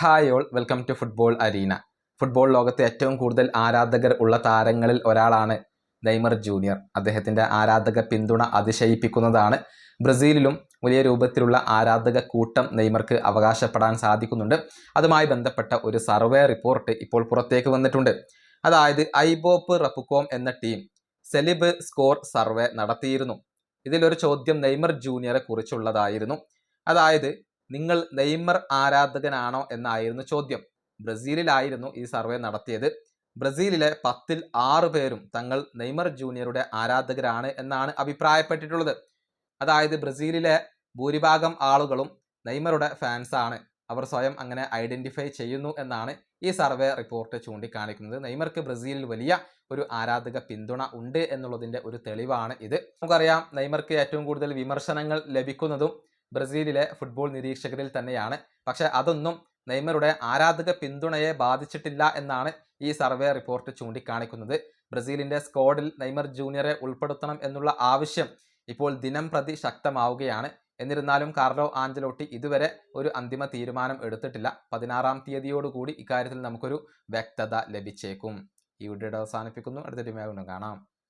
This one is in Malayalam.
Hi all, welcome to football arena. Football ലോകത്തെ ഏറ്റവും കൂടുതൽ ആരാധകർ ഉള്ള താരങ്ങളിൽ ഒരാളാണ് നെയ്മർ ജൂനിയർ. അദ്ദേഹത്തിൻ്റെ ആരാധക പിന്തുണ അതിശയിപ്പിക്കുന്നതാണ്. ബ്രസീലിലും വലിയ രൂപത്തിലുള്ള ആരാധക കൂട്ടം നെയ്മർക്ക് അവകാശപ്പെടാൻ സാധിക്കുന്നുണ്ട്. അതുമായി ബന്ധപ്പെട്ട ഒരു സർവേ റിപ്പോർട്ട് ഇപ്പോൾ പുറത്തേക്ക് വന്നിട്ടുണ്ട്. അതായത് ഐബോപ്പ് റെപ്പുകോം എന്ന ടീം സെലിബ് സ്കോർ സർവേ നടത്തിയിരുന്നു. ഇതിലൊരു ചോദ്യം നെയ്മർ ജൂനിയറെ കുറിച്ചുള്ളതായിരുന്നു. അതായത് നിങ്ങൾ നെയ്മർ ആരാധകനാണോ എന്നായിരുന്നു ചോദ്യം. ബ്രസീലിലായിരുന്നു ഈ സർവേ നടത്തിയത്. ബ്രസീലിലെ 10ൽ 6 പേരും തങ്ങൾ നെയ്മർ ജൂനിയറുടെ ആരാധകരാണ് എന്നാണ് അഭിപ്രായപ്പെട്ടിട്ടുള്ളത്. അതായത് ബ്രസീലിലെ ഭൂരിഭാഗം ആളുകളും നെയ്മറുടെ ഫാൻസാണ്, അവർ സ്വയം അങ്ങനെ ഐഡന്റിഫൈ ചെയ്യുന്നു എന്നാണ് ഈ സർവേ റിപ്പോർട്ട് ചൂണ്ടിക്കാണിക്കുന്നത്. നെയ്മർക്ക് ബ്രസീലിൽ വലിയ ഒരു ആരാധക പിന്തുണ ഉണ്ട് എന്നുള്ളതിൻ്റെ ഒരു തെളിവാണ് ഇത്. നമുക്കറിയാം, നെയ്മർക്ക് ഏറ്റവും കൂടുതൽ വിമർശനങ്ങൾ ലഭിക്കുന്നതും ബ്രസീലിലെ ഫുട്ബോൾ നിരീക്ഷകരിൽ തന്നെയാണ്. പക്ഷെ അതൊന്നും നെയ്മറുടെ ആരാധക പിന്തുണയെ ബാധിച്ചിട്ടില്ല എന്നാണ് ഈ സർവേ റിപ്പോർട്ട് ചൂണ്ടിക്കാണിക്കുന്നത്. ബ്രസീലിന്റെ സ്ക്വാഡിൽ നെയ്മർ ജൂനിയറെ ഉൾപ്പെടുത്തണം എന്നുള്ള ആവശ്യം ഇപ്പോൾ ദിനം പ്രതി ശക്തമാവുകയാണ്. എന്നിരുന്നാലും കാർലോ ആഞ്ചലോട്ടി ഇതുവരെ ഒരു അന്തിമ തീരുമാനം എടുത്തിട്ടില്ല. 16-ാം തീയതിയോടുകൂടി ഇക്കാര്യത്തിൽ നമുക്കൊരു വ്യക്തത ലഭിച്ചേക്കും. ഈ വീഡിയോ അവസാനിപ്പിക്കുന്നു. അടുത്ത ടീമായി കാണാം.